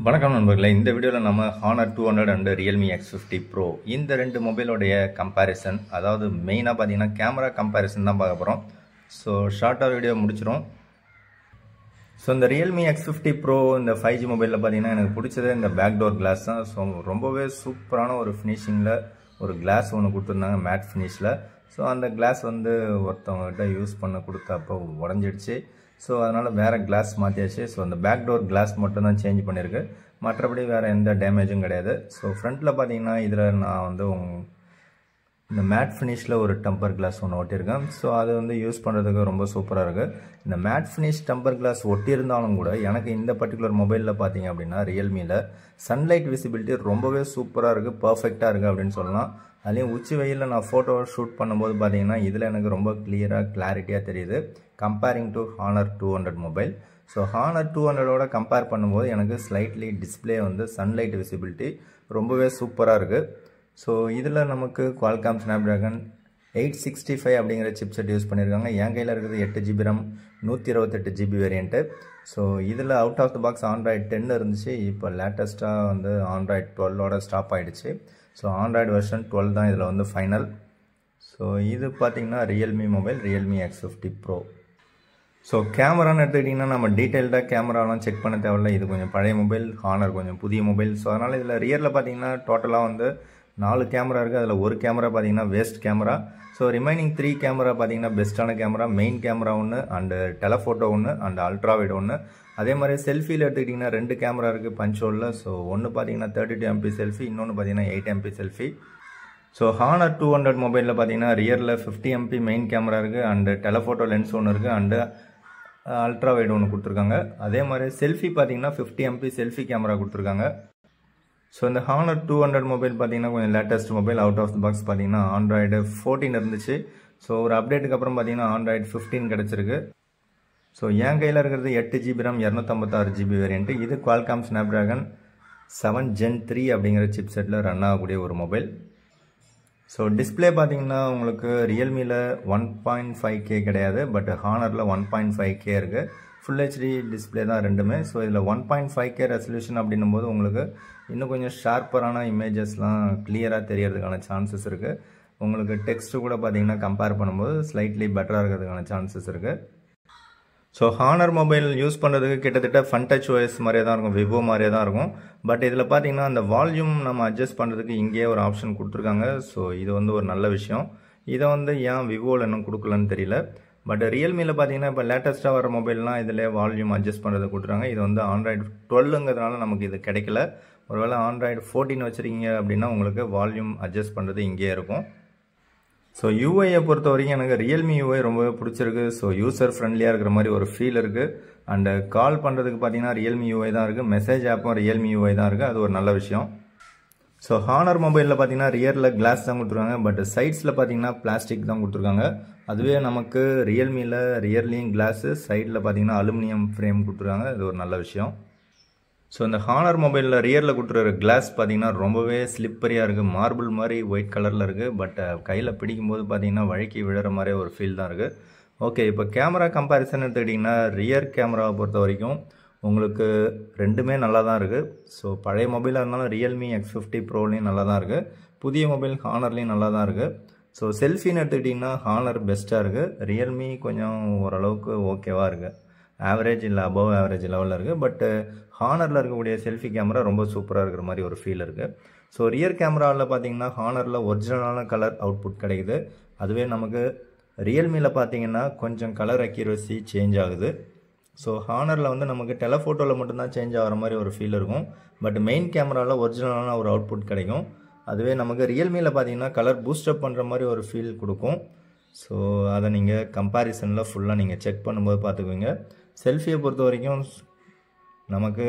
வணக்கம் நண்பர்களே, இந்த வீடியோவில் நம்ம Honor 200 and Realme X50 Pro இந்த ரெண்டு மொபைலோடைய கம்பேரிசன், அதாவது மெயினாக பார்த்தீங்கன்னா கேமரா கம்பேரிசன் தான் பார்க்க போகிறோம். ஸோ ஷார்ட்டாக வீடியோ முடிச்சிடும். ஸோ இந்த Realme X50 Pro இந்த 5G மொபைலில் பார்த்தீங்கன்னா எனக்கு பிடிச்சதே இந்த பேக் டோர் கிளாஸ் தான். ஸோ ரொம்பவே சூப்பரான ஒரு ஃபினிஷிங்கில் ஒரு கிளாஸ் ஒன்று கொடுத்துருந்தாங்க, மேட் ஃபினிஷில். ஸோ அந்த கிளாஸ் ஒருத்தவங்ககிட்ட யூஸ் பண்ண கொடுத்தப்போ உடஞ்சிடுச்சு. ஸோ அதனால் வேறு கிளாஸ் மாற்றியாச்சு. ஸோ அந்த பேக் டோர் கிளாஸ் மட்டும் தான் சேஞ்ச் பண்ணியிருக்கு, மற்றபடி வேறு எந்த டேமேஜும் கிடையாது. ஸோ ஃப்ரண்ட்டில் பார்த்தீங்கன்னா இதில் நான் இந்த மேட் ஃபினிஷில் ஒரு டெம்பர் கிளாஸ் ஒன்று ஒட்டியிருக்கேன். ஸோ அது யூஸ் பண்ணுறதுக்கு ரொம்ப சூப்பராக இருக்குது. இந்த மேட் ஃபினிஷ் டெம்பர் கிளாஸ் ஒட்டியிருந்தாலும் கூட எனக்கு இந்த பர்டிகுலர் மொபைலில் பார்த்தீங்க அப்படின்னா ரியல்மியில் சன்லைட் விசிபிலிட்டி ரொம்பவே சூப்பராக இருக்குது, பர்ஃபெக்டாக இருக்குது அப்படின்னு சொல்லலாம். அதுலேயும் உச்சி வெயிலில் நான் ஃபோட்டோ ஷூட் பண்ணும்போது பார்த்தீங்கன்னா இதில் எனக்கு ரொம்ப கிளியராக கிளாரிட்டியாக தெரியுது comparing to Honor 200 mobile. So Honor 200ஓட கம்பேர் பண்ணும்போது எனக்கு ஸ்லைட்லி டிஸ்பிளே சன்லைட் விசிபிலிட்டி ரொம்பவே சூப்பராக இருக்குது. ஸோ இதில் நமக்கு Qualcomm Snapdragon 865 அப்படிங்கிற சிப்செட் யூஸ் பண்ணியிருக்காங்க. என் கையில் இருக்கிறது 8GB RAM 128GB variant. So இதில் out of the box Android 10 இருந்துச்சு. இப்போ லேட்டஸ்ட்டாக Android 12ஓட ஸ்டாப் ஆகிடுச்சு. ஸோ Android வெர்ஷன் 12 தான் இதில் ஃபைனல். ஸோ இது பார்த்திங்கன்னா Realme mobile, Realme X50 Pro. So கேமரான்னு எடுத்துக்கிட்டிங்கன்னா நம்ம டீட்டெயில்டாக கேமராலாம் செக் பண்ண தேவையில்லை. இது கொஞ்சம் பழைய மொபைல், Honor கொஞ்சம் புதிய மொபைல். ஸோ அதனால் இதில் ரியரில் பார்த்தீங்கன்னா டோட்டலாக 4 கேமரா இருக்குது. அதில் ஒரு கேமரா பார்த்தீங்கன்னா waste camera. So remaining 3 camera பார்த்தீங்கன்னா பெஸ்ட்டான கேமரா. மெயின் கேமரா ஒன்று, அண்டு டெலஃபோட்டோ ஒன்று, அண்டு அல்ட்ராவைட் ஒன்று. அதே மாதிரி செல்ஃபியில் எடுத்துக்கிட்டிங்கன்னா 2 கேமரா இருக்குது பஞ்சோலில். ஸோ ஒன்று பார்த்தீங்கன்னா 32 MP செல்ஃபி, இன்னொன்று பார்த்தீங்கன்னா 8 MP செல்ஃபி. ஸோ Honor 200 மொபைலில் பார்த்தீங்கன்னா ரியரில் 50 MP மெயின் கேமரா இருக்குது, அண்டு டெலஃபோட்டோ லென்ஸ் ஒன்று இருக்குது, அண்டு அல்ட்ராவைட் ஒன்று கொடுத்துருக்காங்க. அதே மாதிரி செல்ஃபி பார்த்தீங்கன்னா 50 MP செல்ஃபி கேமரா கொடுத்துருக்காங்க. ஸோ இந்த Honor 200 மொபைல் பார்த்தீங்கன்னா கொஞ்சம் latest mobile. Out of the box பார்த்தீங்கன்னா Android 14 இருந்துச்சு. ஸோ ஒரு அப்டேட்டுக்கு அப்புறம் பார்த்தீங்கன்னா Android 15 கிடச்சிருக்கு. ஸோ என் கையில் இருக்கிறது 8GB RAM 256GB வேரியண்ட்டு. இது Qualcomm Snapdragon 7 Gen 3 அப்படிங்கிற சிப்செட்டில் ரன் ஆகக்கூடிய ஒரு மொபைல். ஸோ டிஸ்பிளே பார்த்தீங்கன்னா உங்களுக்கு ரியல்மியில் 1.5K கிடையாது, பட் Honorல 1.5K இருக்குது. ஃபுல் ஹெச்டி டிஸ்பிளே தான் ரெண்டுமே. ஸோ இதில் 1.5K ரெசல்யூஷன் அப்படின்னும் போது உங்களுக்கு இன்னும் கொஞ்சம் ஷார்ப்பரான இமேஜஸ்லாம் கிளியராக தெரியறதுக்கான சான்சஸ் இருக்குது. உங்களுக்கு டெக்ஸ்ட்டு கூட பார்த்தீங்கன்னா கம்பேர் பண்ணும்போது ஸ்லைட்லி பெட்டராக இருக்கிறதுக்கான சான்சஸ் இருக்குது. ஸோ Honor மொபைல் யூஸ் பண்ணுறதுக்கு கிட்டத்தட்ட ஃபன் டச் OS மாதிரியே தான் இருக்கும், விவோ மாதிரியே தான் இருக்கும். பட் இதில் பார்த்தீங்கன்னா அந்த வால்யூம் நம்ம அட்ஜஸ்ட் பண்ணுறதுக்கு இங்கேயே ஒரு ஆப்ஷன் கொடுத்துருக்காங்க. ஸோ இது ஒரு நல்ல விஷயம். இதை ஏன் விவோவில் இன்னும் கொடுக்கலன்னு தெரியல. பட் ரியல்மியில் பார்த்தீங்கன்னா இப்போ லேட்டஸ்ட்டாக வர மொபைல்லாம் இதில் வால்யூம் அட்ஜஸ்ட் பண்ணுறது கொடுத்துருக்காங்க. இது Android 12ங்கிறதுனால நமக்கு இது கிடைக்கல. ஒருவேளை Android 14 வச்சுருக்கீங்க அப்படின்னா உங்களுக்கு வால்யூம் அட்ஜஸ்ட் பண்ணுறது இங்கேயே இருக்கும். ஸோ யூஐயை பொறுத்த வரைக்கும் எனக்கு ரியல்மி யூஐ ரொம்பவே பிடிச்சிருக்கு. ஸோ யூசர் ஃப்ரெண்ட்லியாக இருக்கிற மாதிரி ஒரு ஃபீல் இருக்குது. அண்டு கால் பண்ணுறதுக்கு பார்த்தீங்கன்னா ரியல்மி யூஐ தான் இருக்குது. மெசேஜ் ஆப்பும் ரியல்மி யூஐ தான் இருக்குது. அது ஒரு நல்ல விஷயம். ஸோ Honor மொபைலில் பார்த்தீங்கன்னா ரியரில் கிளாஸ் தான் கொடுத்துருக்காங்க, பட் சைட்ஸில் பார்த்தீங்கன்னா பிளாஸ்டிக் தான் கொடுத்துருக்காங்க. அதுவே நமக்கு ரியல்மியில் ரியர்லேயும் கிளாஸு, சைடில் பார்த்தீங்கன்னா அலுமினியம் ஃப்ரேம் கொடுத்துருக்காங்க. இது ஒரு நல்ல விஷயம். ஸோ இந்த Honor மொபைலில் ரியரில் கொடுத்துருக்கிற கிளாஸ் பார்த்தீங்கன்னா ரொம்பவே ஸ்லிப்பரியாக இருக்குது, மார்பிள் மாதிரி ஒயிட் கலரில் இருக்குது. பட் கையில் பிடிக்கும்போது பார்த்தீங்கன்னா வழுக்கி விழுற மாதிரி ஒரு ஃபீல் தான் இருக்குது. ஓகே, இப்போ கேமரா கம்பேரிசன் எடுத்துக்கிட்டிங்கன்னா ரியர் கேமராவை பொறுத்த வரைக்கும் உங்களுக்கு ரெண்டுமே நல்லா தான் இருக்குது. ஸோ பழைய மொபைலாக இருந்தாலும் Realme X50 Proலையும் நல்லா தான் இருக்குது, புதிய மொபைல் Honorலையும் நல்லா தான் இருக்குது. ஸோ செல்ஃபின்னு எடுத்துக்கிட்டிங்கன்னா Honor பெஸ்ட்டாக இருக்குது, Realme கொஞ்சம் ஓரளவுக்கு ஓகேவாக இருக்குது, ஆவரேஜ் இல்லை அபவ் ஆவரேஜ் லெவலில் இருக்குது. பட் Honorல இருக்கக்கூடிய செல்ஃபி கேமரா ரொம்ப சூப்பராக இருக்கிற மாதிரி ஒரு ஃபீல் இருக்குது. ஸோ ரியர் கேமராவில் பார்த்தீங்கன்னா Honorல ஒரிஜினலான கலர் அவுட்புட் கிடைக்குது. அதுவே நமக்கு ரியல்மியில் பார்த்தீங்கன்னா கொஞ்சம் கலர் அக்யூரசி சேஞ்ச் ஆகுது. ஸோ Honorல நமக்கு டெலஃபோட்டோவில் மட்டும்தான் சேஞ்ச் ஆகிற மாதிரி ஒரு ஃபீல் இருக்கும். பட் மெயின் கேமராவில் ஒரிஜினலான ஒரு அவுட்புட் கிடைக்கும். அதுவே நமக்கு ரியல்மியில் பார்த்தீங்கன்னா கலர் பூஸ்டப் பண்ணுற மாதிரி ஒரு ஃபீல் கொடுக்கும். ஸோ அதை நீங்கள் கம்பேரிசனில் ஃபுல்லாக நீங்கள் செக் பண்ணும்போது பார்த்துக்குவீங்க. செல்ஃபியை பொறுத்த வரைக்கும் நமக்கு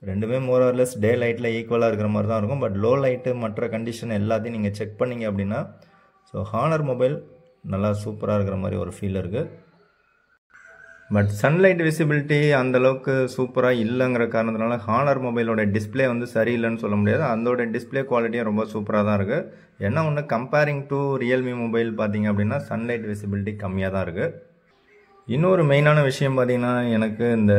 ரெண்டுமே மோர் ஆர் லெஸ் டே லைட்டில் ஈக்குவலாக இருக்கிற மாதிரி தான் இருக்கும். பட் லோ லைட்டு மற்ற கண்டிஷன் எல்லாத்தையும் நீங்கள் செக் பண்ணிங்க அப்படின்னா ஸோ Honor மொபைல் நல்லா சூப்பராக இருக்கிற மாதிரி ஒரு ஃபீல் இருக்குது. பட் சன்லைட் விசிபிலிட்டி அந்தளவுக்கு சூப்பராக இல்லைங்கிற காரணத்தினால Honor மொபைலோட டிஸ்பிளே சரியில்லைன்னு சொல்ல முடியாது. அதோட டிஸ்பிளே குவாலிட்டியும் ரொம்ப சூப்பராக தான் இருக்குது. என்ன கம்பேரிங் டு ரியல்மி மொபைல் பார்த்தீங்க அப்படின்னா சன்லைட் விசிபிலிட்டி கம்மியாக தான் இருக்குது. இன்னொரு மெயினான விஷயம் பார்த்தீங்கன்னா, எனக்கு இந்த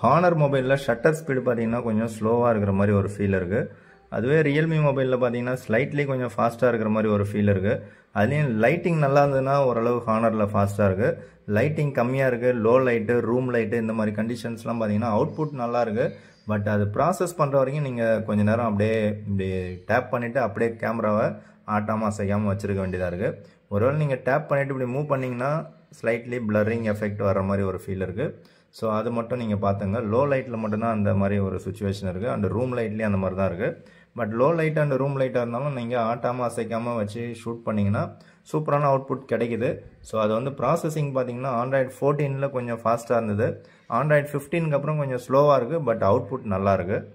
ஹானர் மொபைலில் ஷட்டர் ஸ்பீடு பார்த்தீங்கன்னா கொஞ்சம் ஸ்லோவாக இருக்கிற மாதிரி ஒரு ஃபீல் இருக்குது. அதுவே ரியல்மி மொபைலில் பார்த்தீங்கன்னா ஸ்லைட்லி கொஞ்சம் ஃபாஸ்ட்டாக இருக்கிற மாதிரி ஒரு ஃபீல் இருக்குது. அதுலேயும் லைட்டிங் நல்லா இருந்ததுன்னா ஓரளவு ஹானரில் ஃபாஸ்ட்டாக இருக்குது. லைட்டிங் கம்மியாக இருக்குது, லோ லைட்டு, ரூம் லைட்டு இந்த மாதிரி கண்டிஷன்ஸ்லாம் பார்த்தீங்கன்னா அவுட்புட் நல்லா இருக்குது. பட் அது ப்ராசஸ் பண்ணுற வரைக்கும் நீங்கள் கொஞ்சம் நேரம் அப்படியே இப்படி டேப் பண்ணிவிட்டு அப்படியே கேமராவை ஆட்டாமல் அசைக்காமல் வச்சுருக்க வேண்டியதாக இருக்குது. ஒருவேளை நீங்கள் டேப் பண்ணிவிட்டு இப்படி மூவ் பண்ணிங்கன்னா ஸ்லைட்லி பிளரிங் எஃபெக்ட் வர மாதிரி ஒரு ஃபீல் இருக்குது. ஸோ அது மட்டும் நீங்கள் பார்த்துங்க. லோ லைட்டில் மட்டும்தான் அந்த மாதிரி ஒரு சுச்சுவேஷன் இருக்குது. அண்ட் ரூம் லைட்லேயும் அந்த மாதிரி தான் இருக்குது. But low light and room லைட்டாக இருந்தாலும் நீங்கள் ஆட்டாமல் அசைக்காமல் வச்சு ஷூட் பண்ணிங்கன்னா சூப்பரான அவுட்புட் கிடைக்குது. ஸோ அது வந்து ப்ராசஸிங் பார்த்தீங்கன்னா ஆண்ட்ராய்டு 14 கொஞ்சம் ஃபாஸ்ட்டாக இருந்தது. ஆண்ட்ராய்டு 15 அப்புறம் கொஞ்சம் ஸ்லோவாக இருக்குது. பட் அவுட்புட் நல்லா இருக்குது.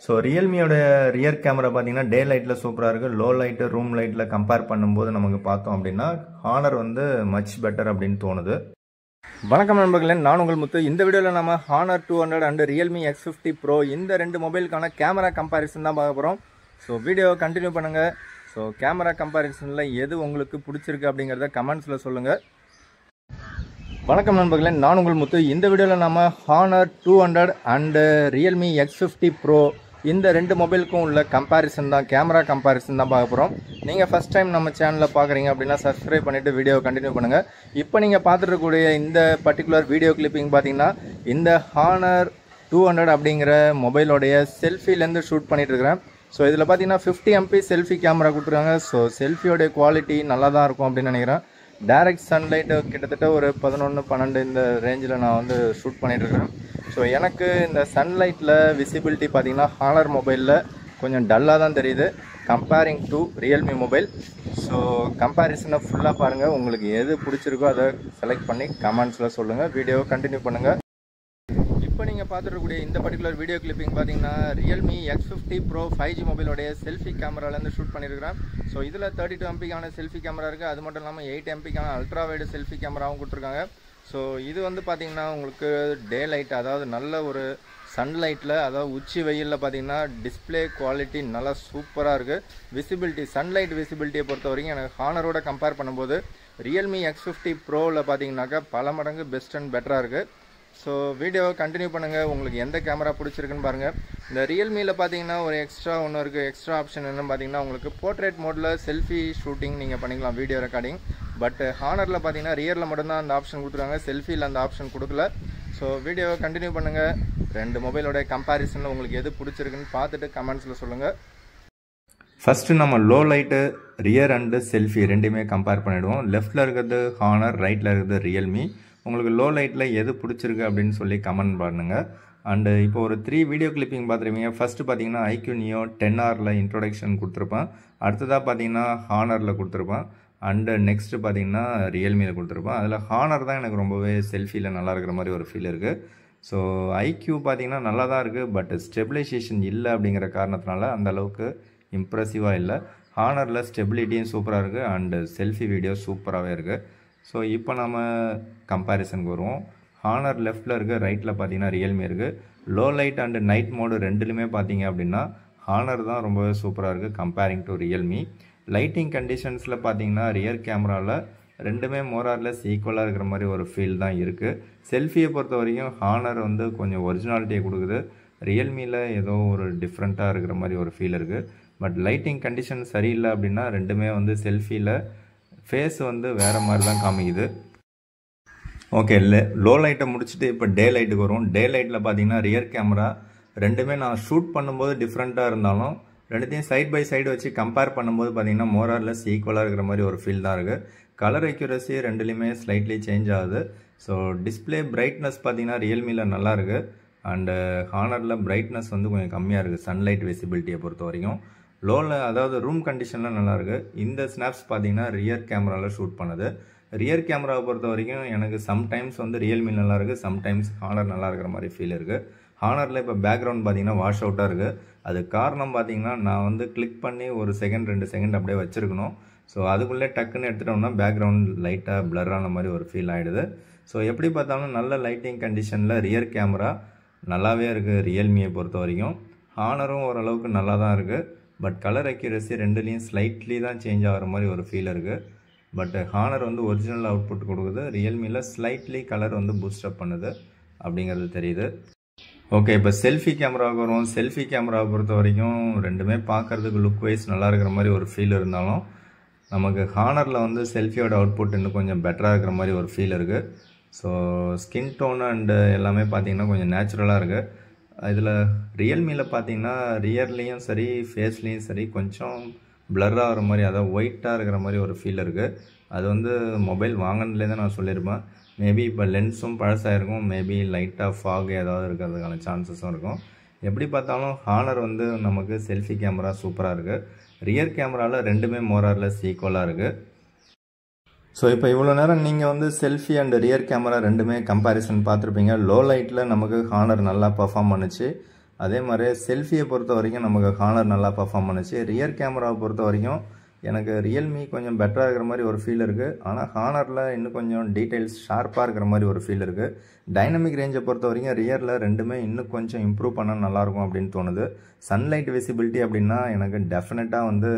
ஸோ ரியல்மியோட ரியர் கேமரா பார்த்தீங்கன்னா டே லைட்டில் சூப்பராக இருக்குது. லோ லைட்டு, ரூம் லைட்டில் கம்பேர் பண்ணும்போது நமக்கு பார்த்தோம் அப்படின்னா ஹானர் வந்து மச் பெட்டர் அப்படின்னு தோணுது. வணக்கம் நண்பர்களே, நான் உங்கள் முத்து. இந்த வீடியோவில் நம்ம honour 200 and Realme X50 Pro இந்த ரெண்டு மொபைலுக்கான கேமரா கம்பேரிசன் தான் பார்க்க போகிறோம். ஸோ வீடியோவை கண்டினியூ பண்ணுங்கள். ஸோ கேமரா கம்பேரிசனில் எது உங்களுக்கு பிடிச்சிருக்கு அப்படிங்கிறத கமெண்ட்ஸில் சொல்லுங்கள். வணக்கம் நண்பர்களே, நான் உங்கள் முத்து. இந்த வீடியோவில் நம்ம honour 200 and Realme X50 Pro இந்த ரெண்டு மொபைலுக்கும் உள்ள கம்பேரிசன் தான், கேமரா கம்பேரிசன் தான் பார்க்க போகிறோம். நீங்கள் ஃபஸ்ட் டைம் நம்ம சேனலில் பார்க்குறீங்க அப்படின்னா சப்ஸ்கிரைப் பண்ணிவிட்டு வீடியோவை கண்டினியூ பண்ணுங்கள். இப்போ நீங்கள் பார்த்துருக்கக்கூடிய இந்த பர்டிகுலர் வீடியோ கிளிப்பிங் பார்த்தீங்கன்னா இந்த ஹானர் 200 அப்படிங்கிற மொபைலோடைய செல்ஃபிலேருந்து ஷூட் பண்ணிகிட்டு இருக்கிறேன். ஸோ இதில் பார்த்தீங்கன்னா 50 MP செல்ஃபி கேமரா கொடுத்துருக்காங்க. ஸோ செல்ஃபியோடைய குவாலிட்டி நல்லா தான் இருக்கும் அப்படின்னு நினைக்கிறேன். டைரக்ட் சன்லைட்டு கிட்டத்தட்ட ஒரு 11-12 இந்த ரேஞ்சில் நான் வந்து ஷூட் பண்ணிகிட்ருக்கிறேன். ஸோ எனக்கு இந்த சன்லைட்டில் விசிபிலிட்டி பார்த்தீங்கன்னா ஹானர் மொபைலில் கொஞ்சம் டல்லாக தான் தெரியுது comparing to Realme mobile. So கம்பேரிசனை ஃபுல்லாக பாருங்கள். உங்களுக்கு எது பிடிச்சிருக்கோ அதை செலக்ட் பண்ணி கமெண்ட்ஸில் சொல்லுங்கள். வீடியோவை கண்டினியூ பண்ணுங்கள். இப்போ நீங்கள் பார்த்துருக்கக்கூடிய இந்த பர்டிகுலர் வீடியோ கிளிப்பிங் பார்த்தீங்கன்னா ரியல்மி X50 Pro 5G மொபைலோடைய செல்ஃபி கேமராலேருந்து ஷூட் பண்ணியிருக்கிறேன். ஸோ இதில் 32 MPக்கான செல்ஃபி கேமரா இருக்குது. அது மட்டும் இல்லாமல் 8 MPக்கான அல்ட்ரா வைடு செல்ஃபி கேமராவும் கொடுத்துருக்காங்க. ஸோ இது வந்து பார்த்திங்கன்னா உங்களுக்கு டே லைட், அதாவது நல்ல ஒரு சன்லைட்டில், அதாவது உச்சி வெயிலில் பார்த்தீங்கன்னா டிஸ்பிளே குவாலிட்டி நல்லா சூப்பராக இருக்குது. விசிபிலிட்டி, சன்லைட் விசிபிலிட்டியை பொறுத்த வரைக்கும் எனக்கு ஹானரோட கம்பேர் பண்ணும்போது ரியல்மி X50 Proவில் பார்த்தீங்கன்னாக்கா பல மடங்கு பெஸ்ட் அண்ட் பெட்டராக இருக்குது. ஸோ வீடியோவை கண்டினியூ பண்ணுங்கள். உங்களுக்கு எந்த கேமரா பிடிச்சிருக்குன்னு பாருங்கள். இந்த ரியல்மியில் பார்த்தீங்கன்னா ஒரு எக்ஸ்ட்ரா ஒன்று இருக்குது. எக்ஸ்ட்ரா ஆப்ஷன் என்னன்னு பார்த்தீங்கன்னா உங்களுக்கு போர்ட்ரேட் மோடில் செல்ஃபி ஷூட்டிங் நீங்கள் பண்ணிக்கலாம், வீடியோ ரெக்கார்டிங். பட் ஹானரில் பார்த்தீங்கன்னா ரியரில் மட்டும்தான் அந்த ஆப்ஷன் கொடுத்துருக்காங்க, செல்ஃபியில் அந்த ஆப்ஷன் கொடுக்கல. ஸோ வீடியோவை கண்டினியூ பண்ணுங்கள். ரெண்டு மொபைலோட கம்பேரிசனில் உங்களுக்கு எது பிடிச்சிருக்குன்னு பார்த்துட்டு கமெண்ட்ஸில் சொல்லுங்கள். ஃபஸ்ட்டு நம்ம low light, rear and selfie ரெண்டுமே கம்பேர் பண்ணிவிடுவோம். லெஃப்ட்டில் இருக்கிறது ஹானர், ரைட்டில் இருக்கிறது ரியல்மி. உங்களுக்கு லோ லைட்டில் எது பிடிச்சிருக்கு அப்படின்னு சொல்லி கமெண்ட் பண்ணுங்கள். அண்டு இப்போ ஒரு 3 வீடியோ கிளிப்பிங் பார்த்துருப்பீங்க. ஃபஸ்ட்டு பார்த்தீங்கன்னா IQ Neo 10Rல இன்ட்ரோடக்ஷன் கொடுத்துருப்பேன். அடுத்ததாக பார்த்தீங்கன்னா ஹானரில் கொடுத்துருப்பேன். அண்டு நெக்ஸ்ட்டு பார்த்தீங்கன்னா ரியல்மியில் கொடுத்துருப்பேன். அதில் ஹானர் தான் எனக்கு ரொம்பவே செல்ஃபியில் நல்லா இருக்கிற மாதிரி ஒரு ஃபீல் இருக்குது. ஸோ IQ பார்த்தீங்கன்னா நல்லா தான் இருக்குது. பட் ஸ்டெபிலைசேஷன் இல்லை அப்படிங்கிற காரணத்தினால அந்தளவுக்கு இம்ப்ரெசிவாக இல்லை. ஹானரில் ஸ்டெபிலிட்டியும் சூப்பராக இருக்குது அண்டு செல்ஃபி வீடியோ சூப்பராகவே இருக்குது. ஸோ இப்போ நம்ம கம்பேரிசனுக்கு வருவோம். ஹானர் லெஃப்ட்டில் இருக்குது, ரைட்டில் பார்த்தீங்கன்னா ரியல்மி இருக்குது. Low light and night mode ரெண்டுலையுமே பார்த்தீங்க அப்படின்னா ஹானர் தான் ரொம்பவே சூப்பராக இருக்குது கம்பேரிங் டு ரியல்மி. லைட்டிங் கண்டிஷன்ஸில் பார்த்தீங்கன்னா ரியர் கேமராவில் ரெண்டுமே மோரார்லெஸ் ஈக்குவலாக இருக்கிற மாதிரி ஒரு ஃபீல் தான் இருக்குது. செல்ஃபியை பொறுத்த வரைக்கும் ஹானர் வந்து கொஞ்சம் ஒரிஜினாலிட்டியை கொடுக்குது. ரியல்மியில் ஏதோ ஒரு டிஃப்ரெண்ட்டாக இருக்கிற மாதிரி ஒரு ஃபீல் இருக்குது. பட் லைட்டிங் கண்டிஷன் சரியில்லை அப்படின்னா ரெண்டுமே வந்து செல்ஃபியில் ஃபேஸ் வந்து வேறு மாதிரி தான் காமிக்குது. ஓகே, லோ லைட்டை முடிச்சுட்டு இப்போ டே லைட்டுக்கு வரும். டே லைட்டில் பார்த்தீங்கன்னா ரியர் கேமரா ரெண்டுமே நான் ஷூட் பண்ணும்போது டிஃப்ரெண்ட்டாக இருந்தாலும் ரெண்டுத்தையும் சைட் பை சைடு வச்சு கம்பேர் பண்ணும்போது பார்த்தீங்கன்னா மோரார்லெஸ் ஈக்குவலாக இருக்கிற மாதிரி ஒரு ஃபீல் தான் இருக்குது. கலர் அக்யூரசி ரெண்டுலேயுமே ஸ்லைட்லி சேஞ்ச் ஆகுது. ஸோ டிஸ்பிளே பிரைட்னஸ் பார்த்தீங்கன்னா ரியல்மியில் நல்லா இருக்குது. அண்டு ஹானரில் பிரைட்னஸ் வந்து கொஞ்சம் கம்மியாக இருக்குது சன்லைட் விசிபிலிட்டியை பொறுத்த வரைக்கும். லோவில், அதாவது ரூம் கண்டிஷனில் நல்லாயிருக்கு. இந்த ஸ்னாப்ஸ் பார்த்தீங்கன்னா ரியர் கேமராவில் ஷூட் பண்ணுது. ரியர் கேமராவை பொறுத்த வரைக்கும் எனக்கு சம்டைம்ஸ் வந்து ரியல்மி நல்லாயிருக்கு, சம்டைம்ஸ் ஹானர் நல்லா இருக்கிற மாதிரி ஃபீல் இருக்குது. ஹானரில் இப்போ பேக்ரவுண்ட் பார்த்தீங்கன்னா வாஷ் அவுட்டாக இருக்குது. அது காரணம் பார்த்தீங்கன்னா நான் வந்து கிளிக் பண்ணி ஒரு செகண்ட் 2 செகண்ட் அப்படியே வச்சுருக்கணும். ஸோ அதுக்குள்ளே டக்குன்னு எடுத்துட்டோம்னா பேக்ரவுண்ட் லைட்டாக பிளரான மாதிரி ஒரு ஃபீல் ஆகிடுது. ஸோ எப்படி பார்த்தாலும் நல்ல லைட்டிங் கண்டிஷனில் ரியர் கேமரா நல்லாவே இருக்குது ரியல்மியை பொறுத்த வரைக்கும். ஹானரும் ஓரளவுக்கு நல்லா தான் இருக்குது. பட் கலர் அக்யூரசி ரெண்டுலேயும் ஸ்லைட்லி தான் சேஞ்ச் ஆகிற மாதிரி ஒரு ஃபீல் இருக்குது. பட் ஹானர் வந்து ஒரிஜினல் அவுட்புட் கொடுக்குது, ரியல்மியில் ஸ்லைட்லி கலர் வந்து பூஸ்டப் பண்ணுது அப்படிங்கிறது தெரியுது. ஓகே, இப்போ செல்ஃபி கேமராவுக்கு வரும். செல்ஃபி கேமராவை பொறுத்த வரைக்கும் ரெண்டுமே பார்க்குறதுக்கு லுக் வைஸ் நல்லா இருக்கிற மாதிரி ஒரு ஃபீல் இருந்தாலும் நமக்கு ஹானரில் வந்து செல்ஃபியோட அவுட்புட் இன்னும் கொஞ்சம் பெட்டராக இருக்கிற மாதிரி ஒரு ஃபீல் இருக்குது. ஸோ ஸ்கின் டோன் அண்டு எல்லாமே பார்த்திங்கன்னா கொஞ்சம் நேச்சுரலாக இருக்குது. இதில் ரியல்மியில் பார்த்திங்கன்னா ரியர்லேயும் சரி ஃபேஸ்லேயும் சரி கொஞ்சம் பிளர்ராக ஆகிற மாதிரி, அதாவது ஒயிட்டாக இருக்கிற மாதிரி ஒரு ஃபீல் இருக்குது. அது வந்து மொபைல் வாங்கினதுலேருந்து நான் சொல்லியிருப்பேன். மேபி இப்போ லென்ஸும் பழசாயிருக்கும், மேபி லைட்டாக ஃபாக் ஏதாவது இருக்கிறதுக்கான சான்சஸும் இருக்கும். எப்படி பார்த்தாலும் ஹானர் வந்து நமக்கு செல்ஃபி கேமரா சூப்பராக இருக்குது. ரியர் கேமராவில் ரெண்டுமே மோரார்லெஸ் ஈக்குவலாக இருக்குது. ஸோ இப்போ இவ்வளோ நேரம் நீங்கள் வந்து செல்ஃபி அண்ட் ரியர் கேமரா ரெண்டுமே கம்பேரிசன் பார்த்துருப்பீங்க. லோ லைட்டில் நமக்கு ஹானர் நல்லா பர்ஃபார்ம் பண்ணுச்சு. அதே மாதிரி செல்ஃபியை பொறுத்த வரைக்கும் நமக்கு ஹானர் நல்லா பர்ஃபார்ம் பண்ணுச்சு. ரியர் கேமராவை பொறுத்த வரைக்கும் எனக்கு ரியல்மி கொஞ்சம் பெட்டராக இருக்கிற மாதிரி ஒரு ஃபீல் இருக்குது. ஆனால் ஹானரில் இன்னும் கொஞ்சம் டீட்டெயில்ஸ் ஷார்ப்பாக இருக்கிற மாதிரி ஒரு ஃபீல் இருக்குது. டைனமிக் ரேஞ்சை பொறுத்த வரைக்கும் ரியரில் ரெண்டுமே இன்னும் கொஞ்சம் இம்ப்ரூவ் பண்ணால் நல்லாயிருக்கும் அப்படின்னு தோணுது. சன்லைட் விசிபிலிட்டி அப்படின்னா எனக்கு டெஃபினட்டாக வந்து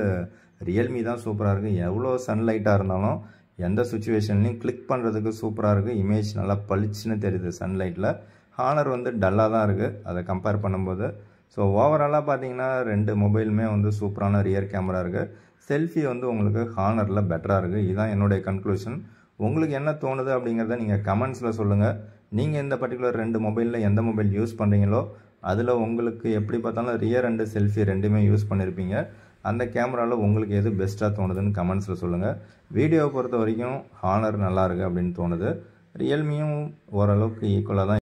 ரியல்மி தான் சூப்பராக இருக்குது. எவ்வளோ சன்லைட்டாக இருந்தாலும் எந்த சுச்சுவேஷன்லையும் கிளிக் பண்ணுறதுக்கு சூப்பராக இருக்குது. இமேஜ் நல்லா பளிச்சுன்னு தெரியுது சன்லைட்டில். ஹானர் வந்து டல்லாக தான் இருக்குது அதை கம்பேர் பண்ணும்போது. ஸோ ஓவராலாக பார்த்தீங்கன்னா ரெண்டு மொபைலுமே வந்து சூப்பரான ரியர் கேமரா இருக்குது. செல்ஃபி வந்து உங்களுக்கு ஹானரில் பெட்டராக இருக்குது. இதுதான் என்னுடைய கன்க்ளூஷன். உங்களுக்கு என்ன தோணுது அப்படிங்கிறத நீங்கள் கமெண்ட்ஸில் சொல்லுங்கள். நீங்கள் இந்த பர்டிகுலர் ரெண்டு மொபைலில் எந்த மொபைல் யூஸ் பண்ணுறீங்களோ அதில் உங்களுக்கு எப்படி பார்த்தாலும் ரியர் அண்டு செல்ஃபி ரெண்டுமே யூஸ் பண்ணியிருப்பீங்க. அந்த கேமராவில் உங்களுக்கு எது பெஸ்ட்டாக தோணுதுன்னு கமெண்ட்ஸில் சொல்லுங்கள். வீடியோவை பொறுத்த வரைக்கும் ஹானர் நல்லாயிருக்கு அப்படின்னு தோணுது. ரியல்மியும் ஓரளவுக்கு ஈக்குவலாக தான்